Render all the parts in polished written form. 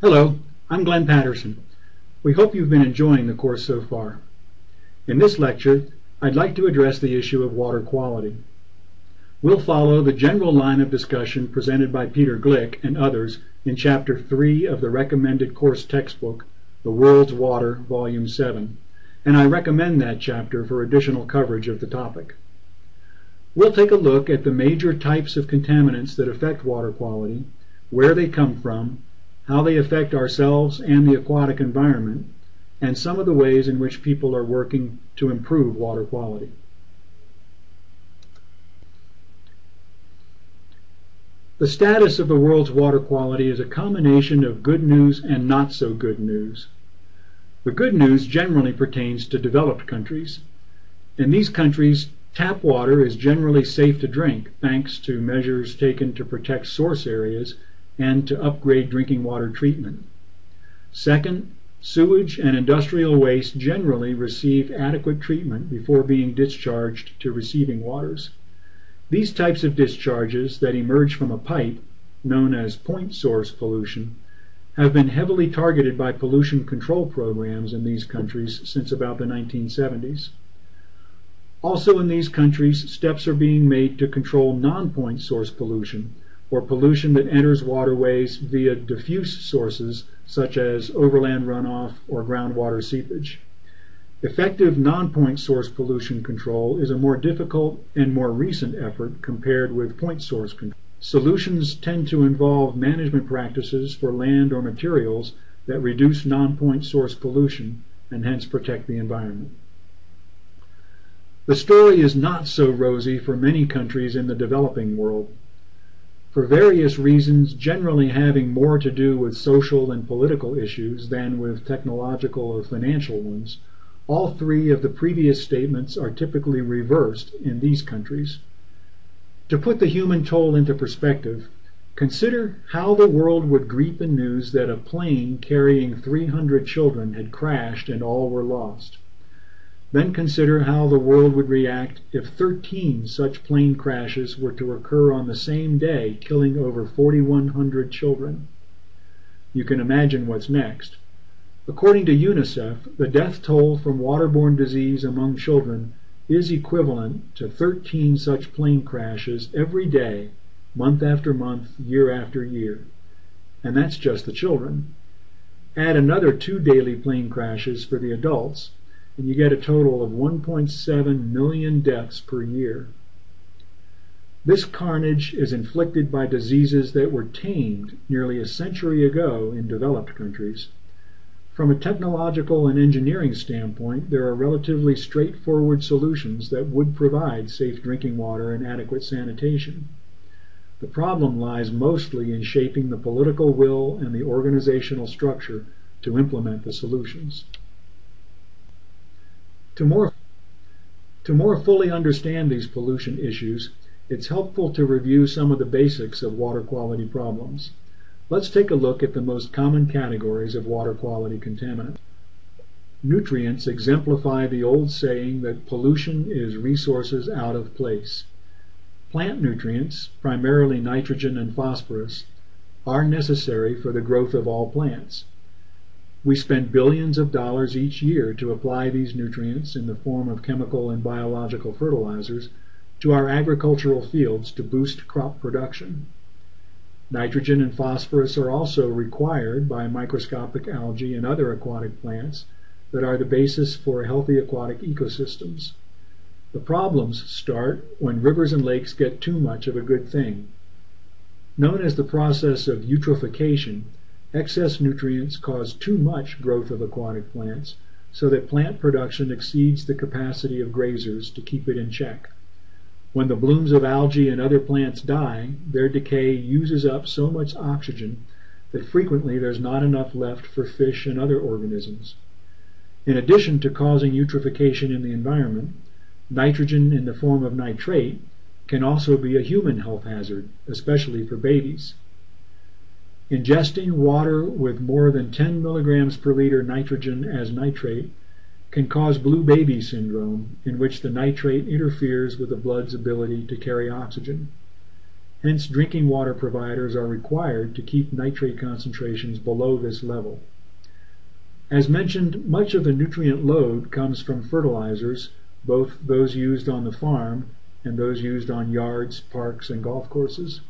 Hello, I'm Glenn Patterson. We hope you've been enjoying the course so far. In this lecture, I'd like to address the issue of water quality. We'll follow the general line of discussion presented by Peter Glick and others in Chapter 3 of the recommended course textbook, The World's Water, Volume 7, and I recommend that chapter for additional coverage of the topic. We'll take a look at the major types of contaminants that affect water quality, where they come from, how they affect ourselves and the aquatic environment, and some of the ways in which people are working to improve water quality. The status of the world's water quality is a combination of good news and not so good news. The good news generally pertains to developed countries. In these countries, tap water is generally safe to drink thanks to measures taken to protect source areas and to upgrade drinking water treatment. Second, sewage and industrial waste generally receive adequate treatment before being discharged to receiving waters. These types of discharges that emerge from a pipe, known as point source pollution, have been heavily targeted by pollution control programs in these countries since about the 1970s. Also in these countries, steps are being made to control non-point source pollution, or pollution that enters waterways via diffuse sources such as overland runoff or groundwater seepage. Effective non-point source pollution control is a more difficult and more recent effort compared with point source control. Solutions tend to involve management practices for land or materials that reduce non-point source pollution and hence protect the environment. The story is not so rosy for many countries in the developing world. For various reasons generally having more to do with social and political issues than with technological or financial ones, all three of the previous statements are typically reversed in these countries. To put the human toll into perspective, consider how the world would greet the news that a plane carrying 300 children had crashed and all were lost. Then consider how the world would react if 13 such plane crashes were to occur on the same day, killing over 4,100 children. You can imagine what's next. According to UNICEF, the death toll from waterborne disease among children is equivalent to 13 such plane crashes every day, month after month, year after year. And that's just the children. Add another 2 daily plane crashes for the adults, and you get a total of 1.7 million deaths per year. This carnage is inflicted by diseases that were tamed nearly a century ago in developed countries. From a technological and engineering standpoint, there are relatively straightforward solutions that would provide safe drinking water and adequate sanitation. The problem lies mostly in shaping the political will and the organizational structure to implement the solutions. To more fully understand these pollution issues, it's helpful to review some of the basics of water quality problems. Let's take a look at the most common categories of water quality contaminants. Nutrients exemplify the old saying that pollution is resources out of place. Plant nutrients, primarily nitrogen and phosphorus, are necessary for the growth of all plants. We spend billions of dollars each year to apply these nutrients in the form of chemical and biological fertilizers to our agricultural fields to boost crop production. Nitrogen and phosphorus are also required by microscopic algae and other aquatic plants that are the basis for healthy aquatic ecosystems. The problems start when rivers and lakes get too much of a good thing. Known as the process of eutrophication, excess nutrients cause too much growth of aquatic plants so that plant production exceeds the capacity of grazers to keep it in check. When the blooms of algae and other plants die, their decay uses up so much oxygen that frequently there's not enough left for fish and other organisms. In addition to causing eutrophication in the environment, nitrogen in the form of nitrate can also be a human health hazard, especially for babies. Ingesting water with more than 10 milligrams per liter nitrogen as nitrate can cause blue baby syndrome, in which the nitrate interferes with the blood's ability to carry oxygen. Hence, drinking water providers are required to keep nitrate concentrations below this level. As mentioned, much of the nutrient load comes from fertilizers, both those used on the farm and those used on yards, parks, and golf courses.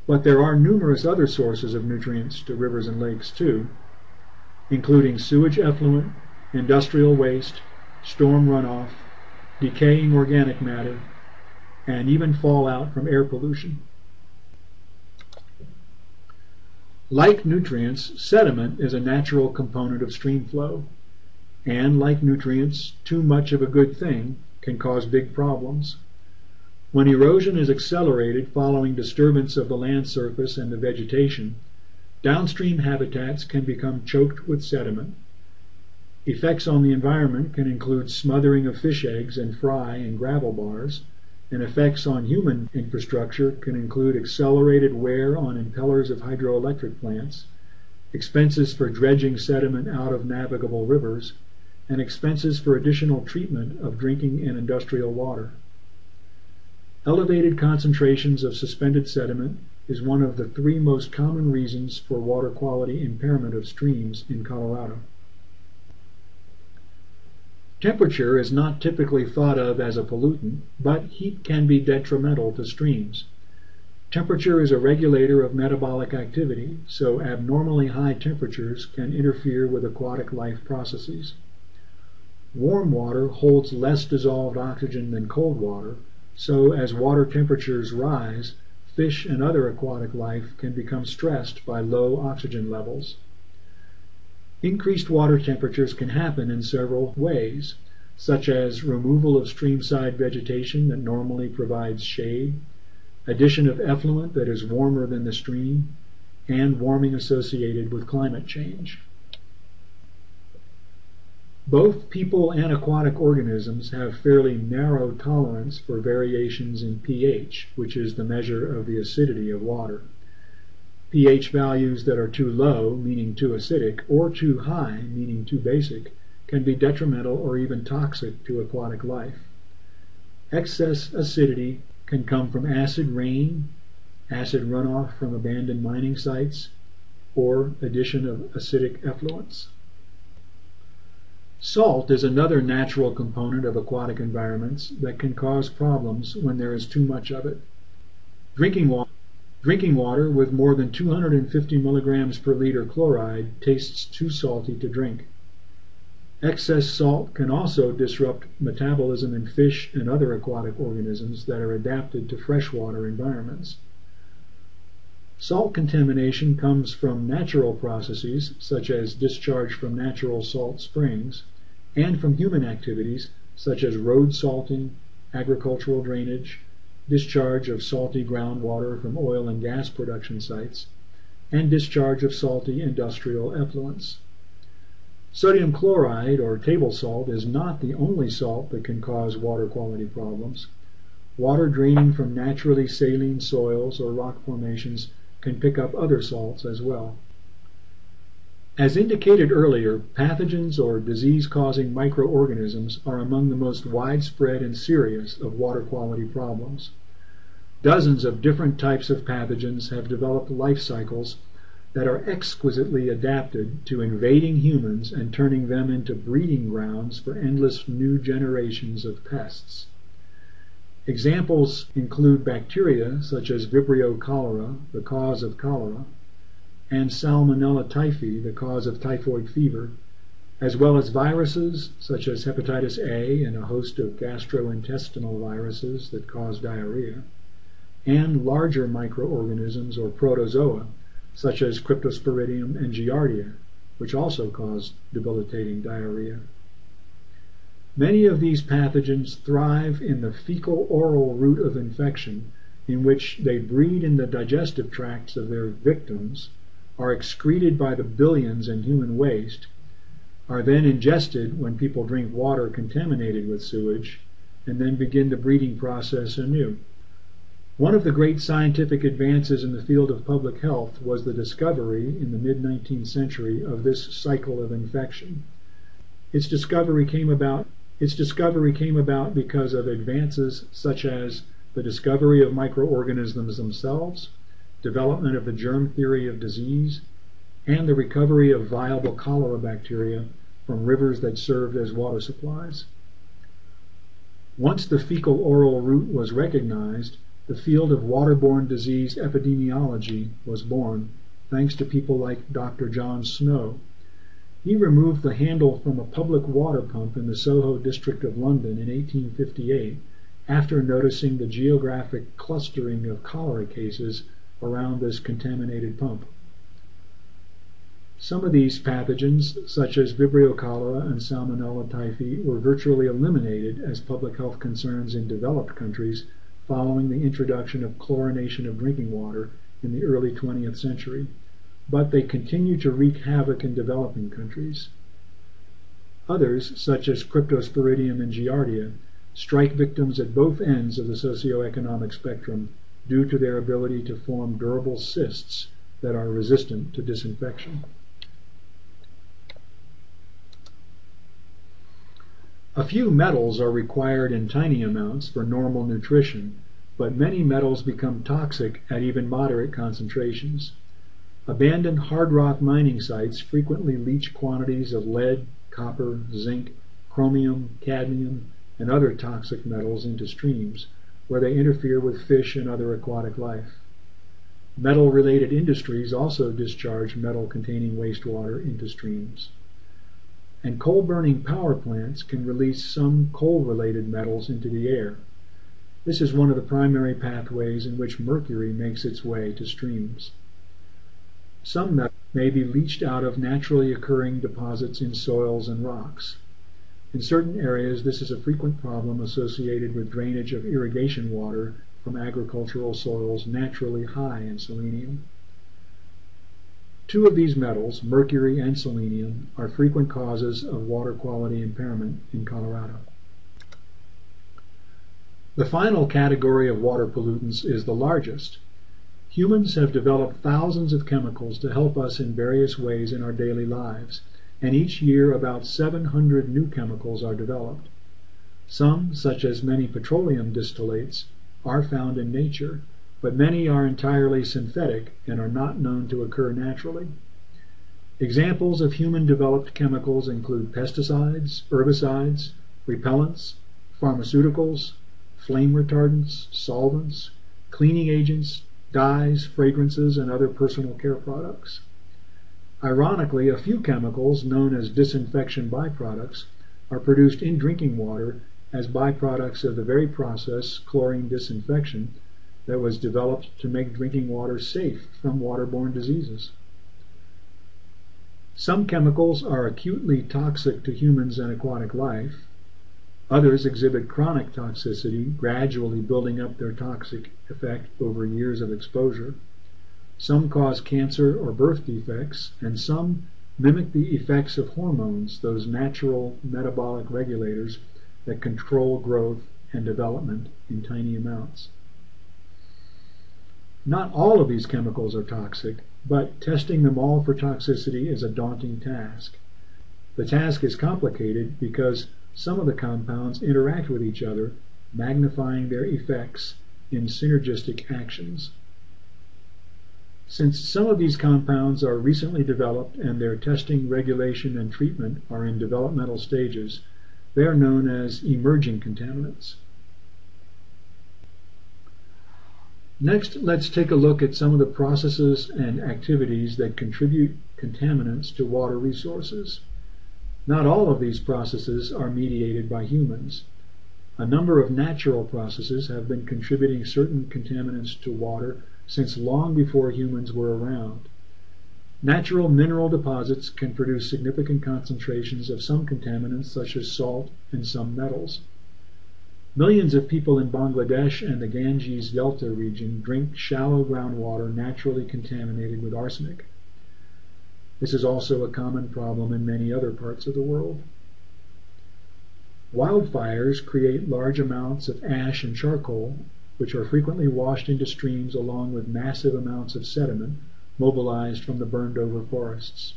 But there are numerous other sources of nutrients to rivers and lakes too, including sewage effluent, industrial waste, storm runoff, decaying organic matter, and even fallout from air pollution. Like nutrients, sediment is a natural component of stream flow, and like nutrients, too much of a good thing can cause big problems. When erosion is accelerated following disturbance of the land surface and the vegetation, downstream habitats can become choked with sediment. Effects on the environment can include smothering of fish eggs and fry in gravel bars, and effects on human infrastructure can include accelerated wear on impellers of hydroelectric plants, expenses for dredging sediment out of navigable rivers, and expenses for additional treatment of drinking and industrial water. Elevated concentrations of suspended sediment is one of the 3 most common reasons for water quality impairment of streams in Colorado. Temperature is not typically thought of as a pollutant, but heat can be detrimental to streams. Temperature is a regulator of metabolic activity, so abnormally high temperatures can interfere with aquatic life processes. Warm water holds less dissolved oxygen than cold water, so as water temperatures rise, fish and other aquatic life can become stressed by low oxygen levels. Increased water temperatures can happen in several ways, such as removal of streamside vegetation that normally provides shade, addition of effluent that is warmer than the stream, and warming associated with climate change. Both people and aquatic organisms have fairly narrow tolerance for variations in pH, which is the measure of the acidity of water. pH values that are too low, meaning too acidic, or too high, meaning too basic, can be detrimental or even toxic to aquatic life. Excess acidity can come from acid rain, acid runoff from abandoned mining sites, or addition of acidic effluents. Salt is another natural component of aquatic environments that can cause problems when there is too much of it. Drinking water with more than 250 milligrams per liter chloride tastes too salty to drink. Excess salt can also disrupt metabolism in fish and other aquatic organisms that are adapted to freshwater environments. Salt contamination comes from natural processes, such as discharge from natural salt springs, and from human activities, such as road salting, agricultural drainage, discharge of salty groundwater from oil and gas production sites, and discharge of salty industrial effluents. Sodium chloride, or table salt, is not the only salt that can cause water quality problems. Water draining from naturally saline soils or rock formations can pick up other salts as well. As indicated earlier, pathogens or disease-causing microorganisms are among the most widespread and serious of water quality problems. Dozens of different types of pathogens have developed life cycles that are exquisitely adapted to invading humans and turning them into breeding grounds for endless new generations of pests. Examples include bacteria such as Vibrio cholera, the cause of cholera, and Salmonella typhi, the cause of typhoid fever, as well as viruses such as hepatitis A and a host of gastrointestinal viruses that cause diarrhea, and larger microorganisms or protozoa such as Cryptosporidium and Giardia, which also cause debilitating diarrhea. Many of these pathogens thrive in the fecal-oral route of infection, in which they breed in the digestive tracts of their victims, are excreted by the billions in human waste, are then ingested when people drink water contaminated with sewage, and then begin the breeding process anew. One of the great scientific advances in the field of public health was the discovery in the mid-19th century of this cycle of infection. Its discovery came about because of advances such as the discovery of microorganisms themselves, development of the germ theory of disease, and the recovery of viable cholera bacteria from rivers that served as water supplies. Once the fecal-oral route was recognized, the field of waterborne disease epidemiology was born, thanks to people like Dr. John Snow. He removed the handle from a public water pump in the Soho district of London in 1858 after noticing the geographic clustering of cholera cases around this contaminated pump. Some of these pathogens, such as Vibrio cholera and Salmonella typhi, were virtually eliminated as public health concerns in developed countries following the introduction of chlorination of drinking water in the early 20th century, but they continue to wreak havoc in developing countries. Others, such as Cryptosporidium and Giardia, strike victims at both ends of the socioeconomic spectrum due to their ability to form durable cysts that are resistant to disinfection. A few metals are required in tiny amounts for normal nutrition, but many metals become toxic at even moderate concentrations. Abandoned hard rock mining sites frequently leach quantities of lead, copper, zinc, chromium, cadmium, and other toxic metals into streams, where they interfere with fish and other aquatic life. Metal-related industries also discharge metal-containing wastewater into streams. And coal-burning power plants can release some coal-related metals into the air. This is one of the primary pathways in which mercury makes its way to streams. Some metals may be leached out of naturally occurring deposits in soils and rocks. In certain areas, this is a frequent problem associated with drainage of irrigation water from agricultural soils naturally high in selenium. Two of these metals, mercury and selenium, are frequent causes of water quality impairment in Colorado. The final category of water pollutants is the largest. Humans have developed thousands of chemicals to help us in various ways in our daily lives, and each year about 700 new chemicals are developed. Some, such as many petroleum distillates, are found in nature, but many are entirely synthetic and are not known to occur naturally. Examples of human-developed chemicals include pesticides, herbicides, repellents, pharmaceuticals, flame retardants, solvents, cleaning agents, dyes, fragrances, and other personal care products. Ironically, a few chemicals, known as disinfection byproducts, are produced in drinking water as byproducts of the very process, chlorine disinfection, that was developed to make drinking water safe from waterborne diseases. Some chemicals are acutely toxic to humans and aquatic life. Others exhibit chronic toxicity, gradually building up their toxic effect over years of exposure. Some cause cancer or birth defects, and some mimic the effects of hormones, those natural metabolic regulators that control growth and development in tiny amounts. Not all of these chemicals are toxic, but testing them all for toxicity is a daunting task. The task is complicated because some of the compounds interact with each other, magnifying their effects in synergistic actions. Since some of these compounds are recently developed and their testing, regulation, and treatment are in developmental stages, they are known as emerging contaminants. Next, let's take a look at some of the processes and activities that contribute contaminants to water resources. Not all of these processes are mediated by humans. A number of natural processes have been contributing certain contaminants to water since long before humans were around. Natural mineral deposits can produce significant concentrations of some contaminants such as salt and some metals. Millions of people in Bangladesh and the Ganges Delta region drink shallow groundwater naturally contaminated with arsenic. This is also a common problem in many other parts of the world. Wildfires create large amounts of ash and charcoal, which are frequently washed into streams along with massive amounts of sediment mobilized from the burned-over forests.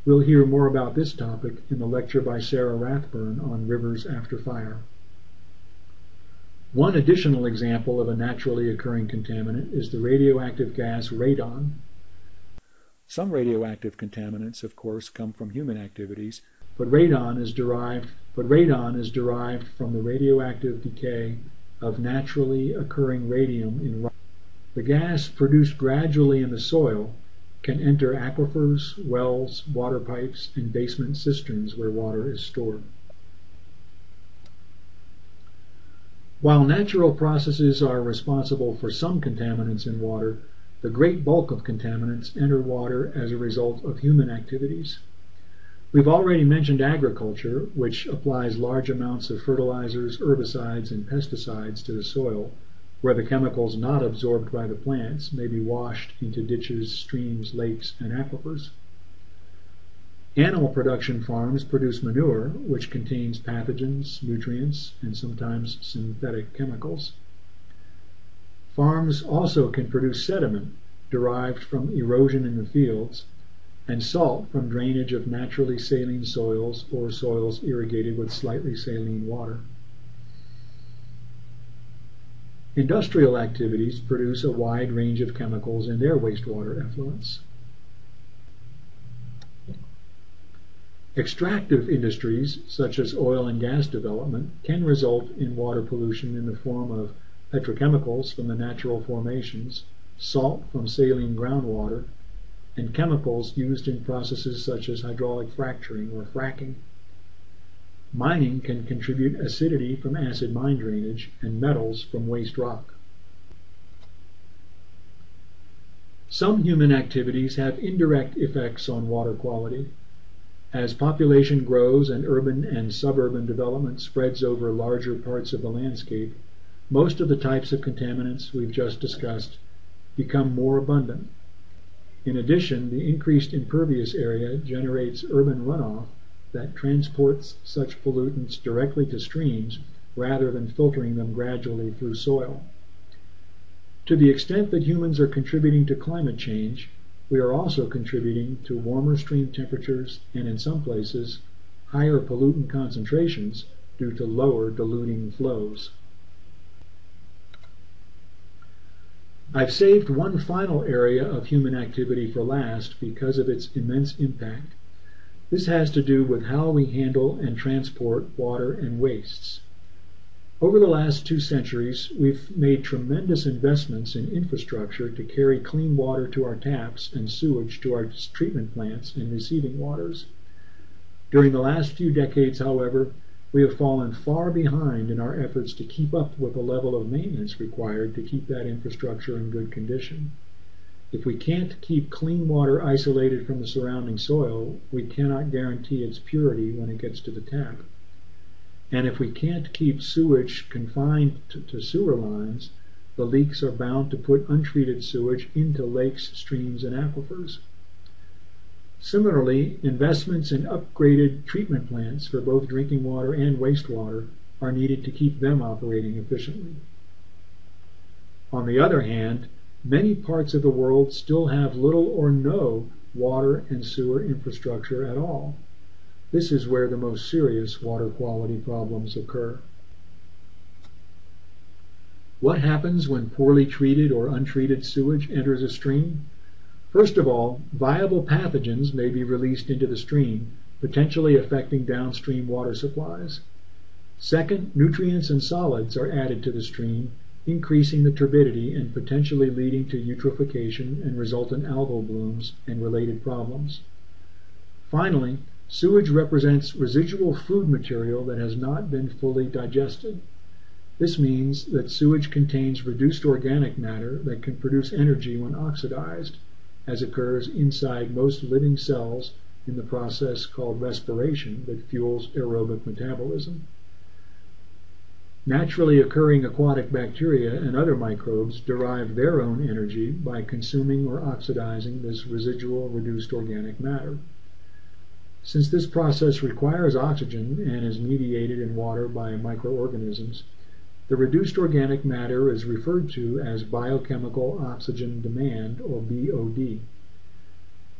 We'll hear more about this topic in the lecture by Sarah Rathburn on rivers after fire. One additional example of a naturally occurring contaminant is the radioactive gas radon. Some radioactive contaminants, of course, come from human activities, but radon is derived from the radioactive decay of naturally occurring radium in rock. The gas produced gradually in the soil can enter aquifers, wells, water pipes, and basement cisterns where water is stored. While natural processes are responsible for some contaminants in water, the great bulk of contaminants enter water as a result of human activities. We've already mentioned agriculture, which applies large amounts of fertilizers, herbicides, and pesticides to the soil, where the chemicals not absorbed by the plants may be washed into ditches, streams, lakes, and aquifers. Animal production farms produce manure, which contains pathogens, nutrients, and sometimes synthetic chemicals. Farms also can produce sediment derived from erosion in the fields, and salt from drainage of naturally saline soils or soils irrigated with slightly saline water. Industrial activities produce a wide range of chemicals in their wastewater effluents. Extractive industries, such as oil and gas development, can result in water pollution in the form of petrochemicals from the natural formations, salt from saline groundwater, and chemicals used in processes such as hydraulic fracturing or fracking. Mining can contribute acidity from acid mine drainage and metals from waste rock. Some human activities have indirect effects on water quality. As population grows and urban and suburban development spreads over larger parts of the landscape, most of the types of contaminants we've just discussed become more abundant. In addition, the increased impervious area generates urban runoff that transports such pollutants directly to streams rather than filtering them gradually through soil. To the extent that humans are contributing to climate change, we are also contributing to warmer stream temperatures and, in some places, higher pollutant concentrations due to lower diluting flows. I've saved one final area of human activity for last because of its immense impact. This has to do with how we handle and transport water and wastes. Over the last 2 centuries, we've made tremendous investments in infrastructure to carry clean water to our taps and sewage to our treatment plants and receiving waters. During the last few decades, however, we have fallen far behind in our efforts to keep up with the level of maintenance required to keep that infrastructure in good condition. If we can't keep clean water isolated from the surrounding soil, we cannot guarantee its purity when it gets to the tap. And if we can't keep sewage confined to sewer lines, the leaks are bound to put untreated sewage into lakes, streams, and aquifers. Similarly, investments in upgraded treatment plants for both drinking water and wastewater are needed to keep them operating efficiently. On the other hand, many parts of the world still have little or no water and sewer infrastructure at all. This is where the most serious water quality problems occur. What happens when poorly treated or untreated sewage enters a stream? First of all, viable pathogens may be released into the stream, potentially affecting downstream water supplies. Second, nutrients and solids are added to the stream, increasing the turbidity and potentially leading to eutrophication and resultant algal blooms and related problems. Finally, sewage represents residual food material that has not been fully digested. This means that sewage contains reduced organic matter that can produce energy when oxidized, as occurs inside most living cells in the process called respiration that fuels aerobic metabolism. Naturally occurring aquatic bacteria and other microbes derive their own energy by consuming or oxidizing this residual reduced organic matter. Since this process requires oxygen and is mediated in water by microorganisms, the reduced organic matter is referred to as biochemical oxygen demand, or BOD.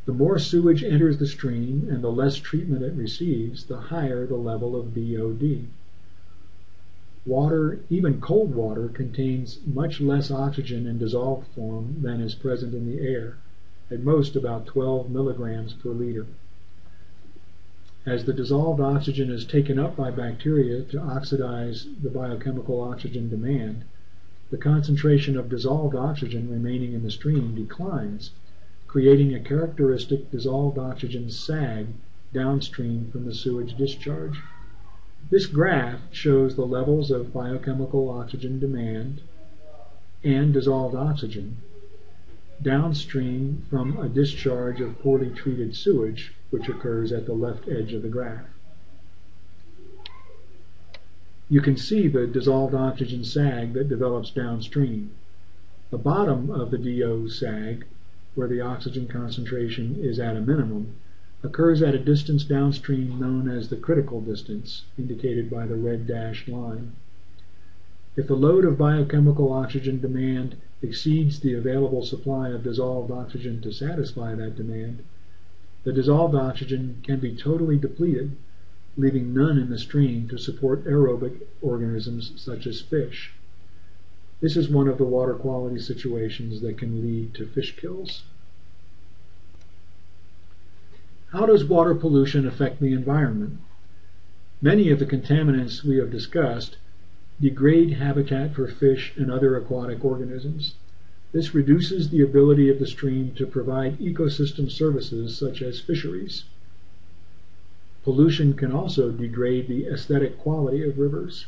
The more sewage enters the stream and the less treatment it receives, the higher the level of BOD. Water, even cold water, contains much less oxygen in dissolved form than is present in the air, at most about 12 milligrams per liter. As the dissolved oxygen is taken up by bacteria to oxidize the biochemical oxygen demand, the concentration of dissolved oxygen remaining in the stream declines, creating a characteristic dissolved oxygen sag downstream from the sewage discharge. This graph shows the levels of biochemical oxygen demand and dissolved oxygen downstream from a discharge of poorly treated sewage, which occurs at the left edge of the graph. You can see the dissolved oxygen sag that develops downstream. The bottom of the DO sag, where the oxygen concentration is at a minimum, occurs at a distance downstream known as the critical distance, indicated by the red dashed line. If the load of biochemical oxygen demand exceeds the available supply of dissolved oxygen to satisfy that demand, the dissolved oxygen can be totally depleted, leaving none in the stream to support aerobic organisms such as fish. This is one of the water quality situations that can lead to fish kills. How does water pollution affect the environment? Many of the contaminants we have discussed degrade habitat for fish and other aquatic organisms. This reduces the ability of the stream to provide ecosystem services such as fisheries. Pollution can also degrade the aesthetic quality of rivers.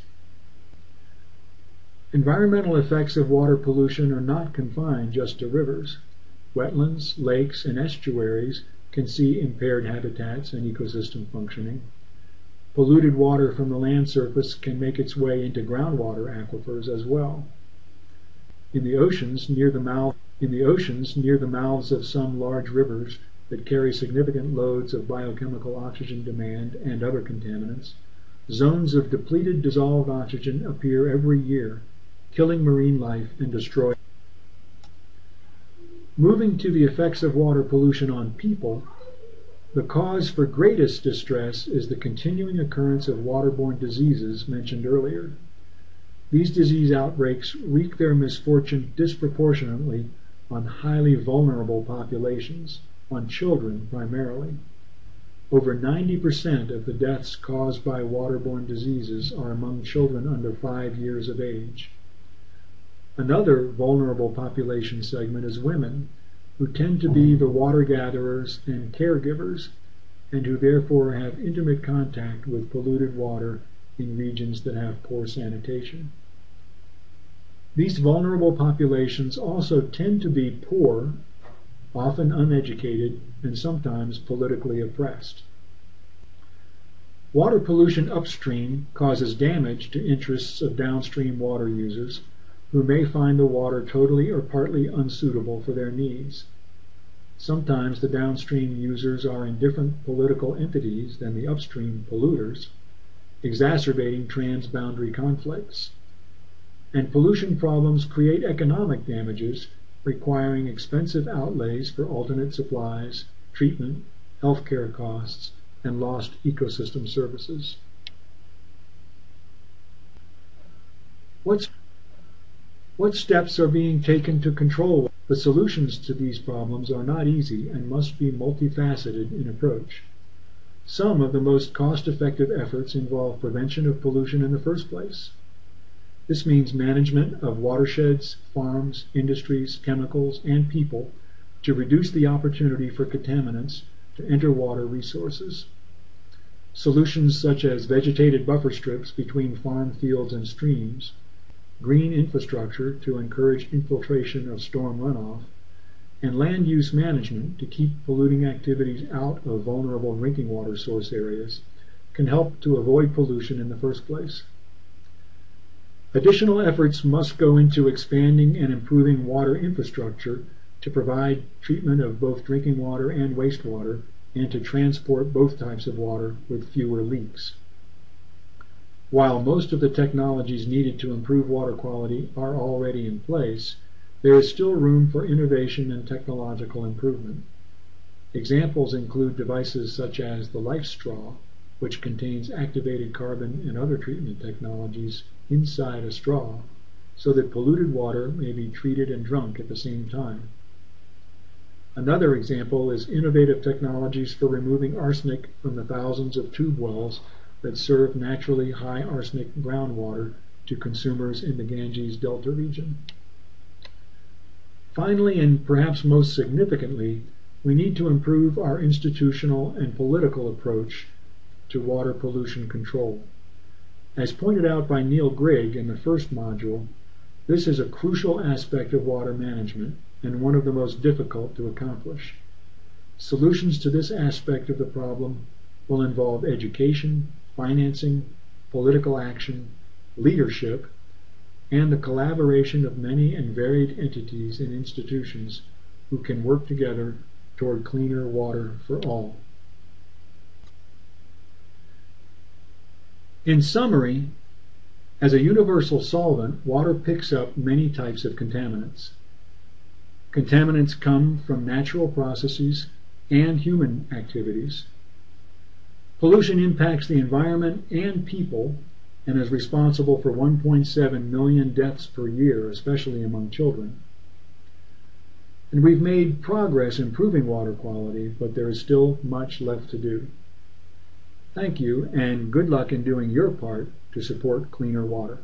Environmental effects of water pollution are not confined just to rivers. Wetlands, lakes, and estuaries can see impaired habitats and ecosystem functioning. Polluted water from the land surface can make its way into groundwater aquifers as well. In the oceans near the mouths of some large rivers that carry significant loads of biochemical oxygen demand and other contaminants, zones of depleted dissolved oxygen appear every year, killing marine life and destroying. Moving to the effects of water pollution on people, the cause for greatest distress is the continuing occurrence of waterborne diseases mentioned earlier. These disease outbreaks wreak their misfortune disproportionately on highly vulnerable populations, on children primarily. Over 90% of the deaths caused by waterborne diseases are among children under 5 years of age. Another vulnerable population segment is women, who tend to be the water gatherers and caregivers, and who therefore have intimate contact with polluted water in regions that have poor sanitation. These vulnerable populations also tend to be poor, often uneducated, and sometimes politically oppressed. Water pollution upstream causes damage to interests of downstream water users who may find the water totally or partly unsuitable for their needs. Sometimes the downstream users are in different political entities than the upstream polluters, exacerbating transboundary conflicts. And pollution problems create economic damages, requiring expensive outlays for alternate supplies, treatment, healthcare costs, and lost ecosystem services. What steps are being taken to control? The solutions to these problems are not easy and must be multifaceted in approach. Some of the most cost-effective efforts involve prevention of pollution in the first place. This means management of watersheds, farms, industries, chemicals, and people to reduce the opportunity for contaminants to enter water resources. Solutions such as vegetated buffer strips between farm fields and streams, green infrastructure to encourage infiltration of storm runoff, and land use management to keep polluting activities out of vulnerable drinking water source areas can help to avoid pollution in the first place. Additional efforts must go into expanding and improving water infrastructure to provide treatment of both drinking water and wastewater, and to transport both types of water with fewer leaks. While most of the technologies needed to improve water quality are already in place, there is still room for innovation and technological improvement. Examples include devices such as the Life Straw, which contains activated carbon and other treatment technologies inside a straw so that polluted water may be treated and drunk at the same time. Another example is innovative technologies for removing arsenic from the thousands of tube wells that serve naturally high arsenic groundwater to consumers in the Ganges Delta region. Finally, and perhaps most significantly, we need to improve our institutional and political approach to water pollution control. As pointed out by Neil Grigg in the first module, this is a crucial aspect of water management and one of the most difficult to accomplish. Solutions to this aspect of the problem will involve education, financing, political action, leadership, and the collaboration of many and varied entities and institutions who can work together toward cleaner water for all. In summary, as a universal solvent, water picks up many types of contaminants. Contaminants come from natural processes and human activities. Pollution impacts the environment and people and is responsible for 1.7 million deaths per year, especially among children. And we've made progress improving water quality, but there is still much left to do. Thank you, and good luck in doing your part to support cleaner water.